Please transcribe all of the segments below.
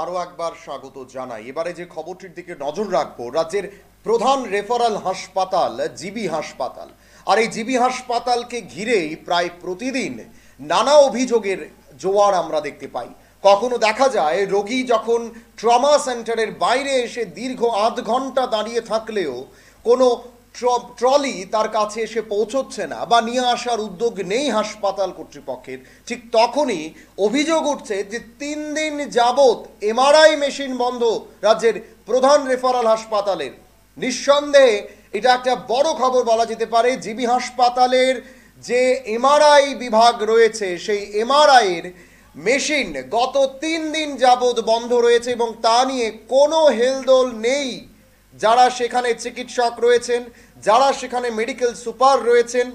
আরো একবার স্বাগত জানাই। এবারে যে খবরটির দিকে নজর রাখবো, রাজ্যের প্রধান রেফারাল হাসপাতাল জিবি হাসপাতাল। আর এই জিবি হাসপাতালকে ঘিরেই প্রায় প্রতিদিন নানা অভিযোগের জোয়ার আমরা দেখতে পাই। কখনো দেখা যায় রোগী যখন ট্রমা সেন্টারের বাইরে এসে দীর্ঘ আধ ঘন্টা দাঁড়িয়ে থাকলেও কোনো ট্রলি তার কাছে এসে পৌঁছচ্ছে না বা নিয়ে আসার উদ্যোগ নেই হাসপাতাল কর্তৃপক্ষের। ঠিক তখনই অভিযোগ উঠছে যে 3 দিন যাবৎ এমআরআই মেশিন বন্ধ রাজ্যের প্রধান রেফারাল হাসপাতালের। নিঃসন্দেহে এটা একটা বড় খবর বলা যেতে পারে। জিবি হাসপাতালের যে এমআরআই বিভাগ রয়েছে সেই এমআরআইয়ের মেশিন গত 3 দিন যাবৎ বন্ধ রয়েছে এবং তা নিয়ে কোনো হেলদোল নেই। যারা সেখানে চিকিৎসক রয়েছেন, যারা সেখানে মেডিকেল সুপার রয়েছেন,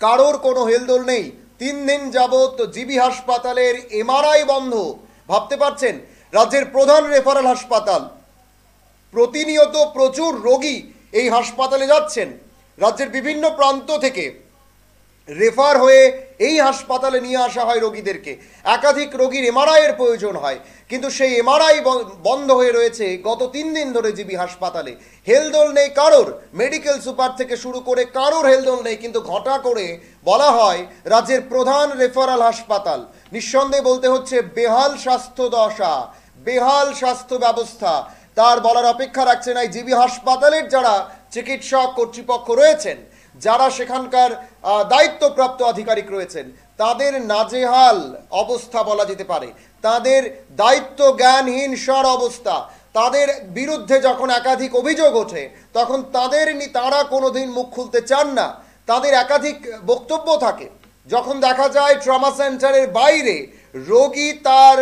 কারোর কোনো হেলদোল নেই। 3 দিন যাবৎ জিবি হাসপাতালের এমআরআই বন্ধ। ভাবতে পারছেন, রাজ্যের প্রধান রেফারাল হাসপাতাল, প্রতিনিয়ত প্রচুর রোগী এই হাসপাতালে যাচ্ছেন। রাজ্যের বিভিন্ন প্রান্ত থেকে রেফার হয়ে এই হাসপাতালে নিয়ে আসা হয় রোগীদেরকে। একাধিক রোগীর এমআরআইয়ের প্রয়োজন হয়, কিন্তু সেই এমআরআই বন্ধ হয়ে রয়েছে গত 3 দিন ধরে জিবি হাসপাতালে। হেলদোল নেই কারোর, মেডিকেল সুপার থেকে শুরু করে কারোর হেলদোল নেই। কিন্তু ঘটা করে বলা হয় রাজ্যের প্রধান রেফারাল হাসপাতাল। নিঃসন্দেহে বলতে হচ্ছে বেহাল স্বাস্থ্য দশা, বেহাল স্বাস্থ্য ব্যবস্থা। তার বলার অপেক্ষা রাখছে না জিবি হাসপাতালের যারা চিকিৎসক কর্তৃপক্ষ রয়েছেন, যারা সেখানকার দায়িত্বপ্রাপ্ত আধিকারিক রয়েছেন, তাদের নাজেহাল অবস্থা বলা যেতে পারে। তাদের দায়িত্ব জ্ঞানহীন সার অবস্থা। তাদের বিরুদ্ধে যখন একাধিক অভিযোগ ওঠে তখন তারা কোনোদিন মুখ খুলতে চান না। তাদের একাধিক বক্তব্য থাকে। যখন দেখা যায় ট্রমা সেন্টারের বাইরে রোগী তার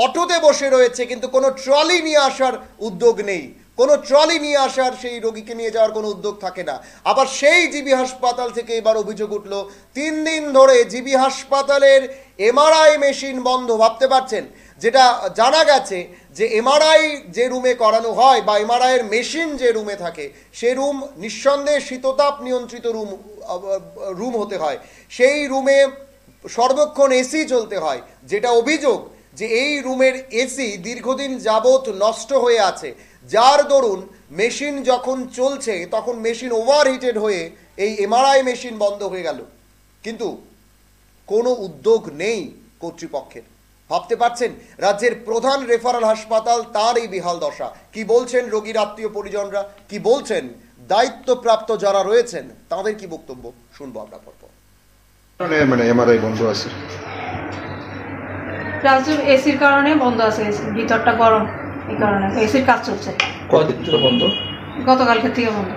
অটোতে বসে রয়েছে, কিন্তু কোনো ট্রলি নিয়ে আসার উদ্যোগ নেই, কোনো ট্রলি নিয়ে আসার, সেই রোগীকে নিয়ে যাওয়ার কোনো উদ্যোগ থাকে না। আবার সেই জিবি হাসপাতাল থেকে এবার অভিযোগ উঠল 3 দিন ধরে জিবি হাসপাতালের এমআরআই মেশিন বন্ধ। ভাবতে পারছেন, যেটা জানা গেছে যে এমআরআই যে রুমে করানো হয় বা এমআরআইয়ের মেশিন যে রুমে থাকে সে রুম নিঃসন্দেহে শীততাপ নিয়ন্ত্রিত রুম হতে হয়। সেই রুমে সর্বক্ষণ এসি চলতে হয়। যেটা অভিযোগ যে এই রুমের এসি দীর্ঘদিন যাবৎ নষ্ট হয়ে আছে, যার দরুন মেশিন যখন চলছে তখন মেশিন ওভারহিটেড হয়ে এই এমআরআই মেশিন বন্ধ হয়ে গেল। কিন্তু কোনো উদ্যোগ নেই কর্তৃপক্ষের। ভাবতে পারছেন, রাজ্যের প্রধান রেফারাল হাসপাতাল, তার এই বেহাল দশা। কি বলছেন রোগীর আত্মীয় পরিজনরা, কি বলছেন দায়িত্বপ্রাপ্ত যারা রয়েছেন, তাদের কি বক্তব্য শুনবো আমরা পরপর। মানে এমআরআই বন্ধ আছে, এসির কারণে বন্ধ আছে। ভিতরটা গরম, এই কারণে এসির কাজ চলছে। কতদিন ধরে বন্ধ? গতকালকে থেকে বন্ধ।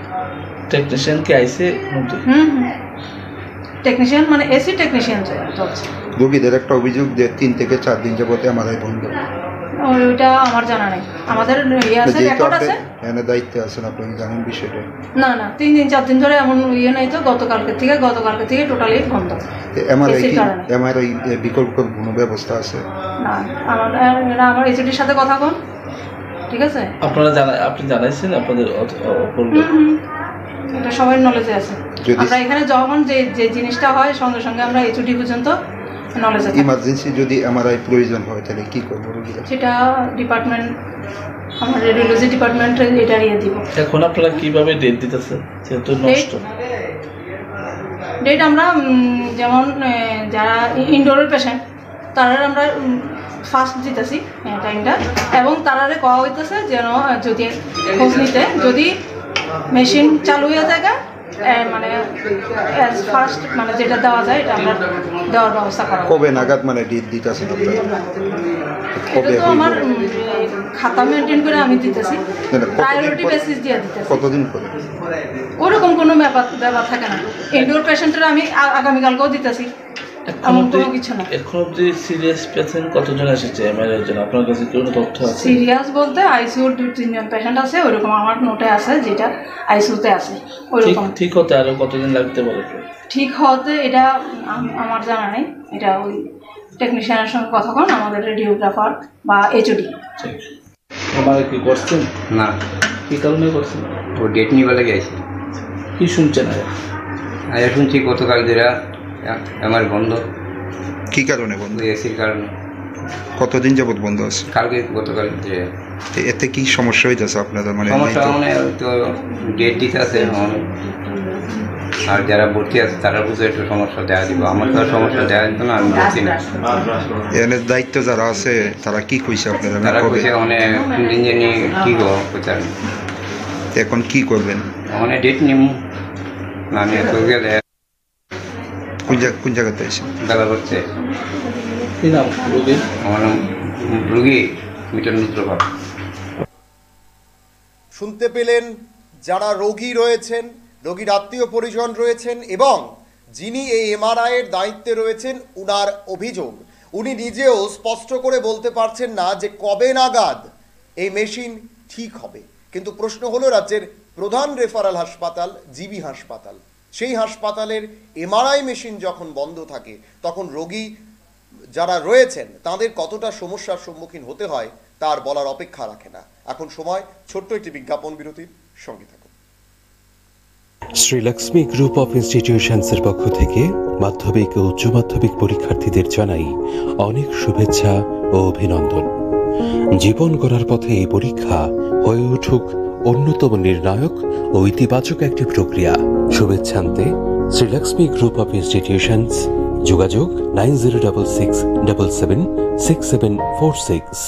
টেকনিশিয়ান কি আইছে? টেকনিশিয়ান মানে এসি টেকনিশিয়ান চলছে। রোগীদের একটা অভিযোগ যে 3 থেকে 4 দিন যাবত এমআরআই বন্ধ। ওইটা আমার জানা নেই। আমাদের রেকর্ড আছে, এনে দায়িত্বে আছেন, আপনি জানেন বিষয়টা? না 3 দিন 4 দিন ধরে এমন নেই তো। গতকালকে থেকে টোটালি বন্ধ। এমআরআই বিকল্প কোনো ব্যবস্থা আছে? না, আমার এসিটির সাথে কথা বল, ঠিক আছে? আপনি জানাইছেন আপনাদের? এটা সবার নলেজে আছে। আমরা এখানে যখন যে জিনিসটা হয় সঙ্গে সঙ্গে আমরা এইচডি পর্যন্ত নলেজ আছে। ইমার্জেন্সি যদি এমআরআই প্রয়োজন হয় তাহলে কি করব রোগীরা? সেটা ডিপার্টমেন্ট, আমার রেডিওলজি ডিপার্টমেন্টে এটা দিয়ে দিব। এখন আপনারা কিভাবে ডেট দিতেছেন যেহেতু নষ্ট? ডেট আমরা যেমন যারা ইনডোরের পেশেন্ট তারা আমরা ফার্স্ট দিতেছি টাইমটা, এবং তারারে কওয়া হইতেছে যেন যদি খোঁজ নিতে, যদি মেশিন চালু হয়ে যায় মানে ফার্স্ট মানে যেটা দেওয়া যায় এটা আমরা দেওয়ার ব্যবস্থা করা। কবে নাগাদ মানে ডেট দিতেছেন আপনারা? এটা তো আমার খাতা মেনটেন করে আমি দিতেছি, প্রায়োরিটি বেসিস দিয়ে দিতেছি। কতদিন করে? ওরকম কোনো ব্যাপার থাকে না। ইনডোর পেশেন্টের আমি আগামীকালকেও দিতেছি, এমন কোনো কিছু না। এখন অব্দি সিরিয়াস পেশেন্ট কতজন এসেছে এমআরআই এর জন্য? আপনার কাছে কি কোনো তথ্য আছে? সিরিয়াস বলতে আইসিইউর 2-3 জন পেশেন্ট আছে, ওইরকম আমার নোটে আছে, যেটা আইসিইউতে আছে। ওইরকম ঠিক হতে আরো কতদিন লাগতে পারে? ঠিক হতে এটা আমার জানা নেই। এটা ওই টেকনিশিয়ানের সঙ্গে কথা বলুন, আমাদের রেডিওগ্রাফার বা এইচওডি। আমাকে কি করছেন? না। কি কারণে করছেন? ও ডেট নিয়ে লাগে আছে। কি শুনছেন? আয়া শুনছি গতকাল ধরে আমার বন্ধ। কি কারণে বন্ধ? এসির কারণে। কতদিন যাবত বন্ধ আছে? কালকে গতকাল যে এতে কি সমস্যা হইতেছে আপনাদের? মানে সমস্যা মানে তো ডেট দিতে আছে এখন। আর যারা ভর্তি আছে তারা বুঝে একটু সমস্যা দেওয়া দিব, আমার তো আর সমস্যা দেওয়া দিত না, আমি বলছি না। এখানে দায়িত্ব যারা আছে তারা কি কইছে আপনাদের? তারা কবে কইছে অনেক দিন জানি কি গো কোথায় এখন কি করবেন? অনেক ডেট নিম না নিয়ে তো গেলে কোন জায়গাতে আছে? বেলা করছে। কি নাম রোগী? আমার নাম রুগী মিটন মিত্র ভাব। শুনতে পেলেন, যারা রোগী রয়েছেন, রোগীর আত্মীয় পরিজন রয়েছেন এবং যিনি এই এমআরআই এর দায়িত্বে রয়েছেন, উনার অভিযোগ উনি নিজেও স্পষ্ট করে বলতে পারছেন না যে কবে নাগাদ এই মেশিন ঠিক হবে। কিন্তু প্রশ্ন হলো, রাজ্যের প্রধান রেফারেল হাসপাতাল জিবি হাসপাতাল, সেই হাসপাতালের এমআরআই মেশিন যখন বন্ধ থাকে তখন রোগী যারা রয়েছেন তাদের কতটা সমস্যার সম্মুখীন হতে হয় তার বলার অপেক্ষা রাখে না। এখন সময় ছোট্ট একটি বিজ্ঞাপন বিরতির, সঙ্গে থাকুন। শ্রীলক্ষ্মী গ্রুপ অফ ইনস্টিটিউশনসের পক্ষ থেকে মাধ্যমিক ও উচ্চ মাধ্যমিক পরীক্ষার্থীদের জানাই অনেক শুভেচ্ছা ও অভিনন্দন। জীবন গড়ার পথে এই পরীক্ষা হয়ে উঠুক অন্যতম নির্ণায়ক ও ইতিবাচক একটি প্রক্রিয়া। শুভেচ্ছান্তে শ্রীলক্ষ্মী গ্রুপ অফ ইনস্টিটিউশনস, যোগাযোগ 9066776746।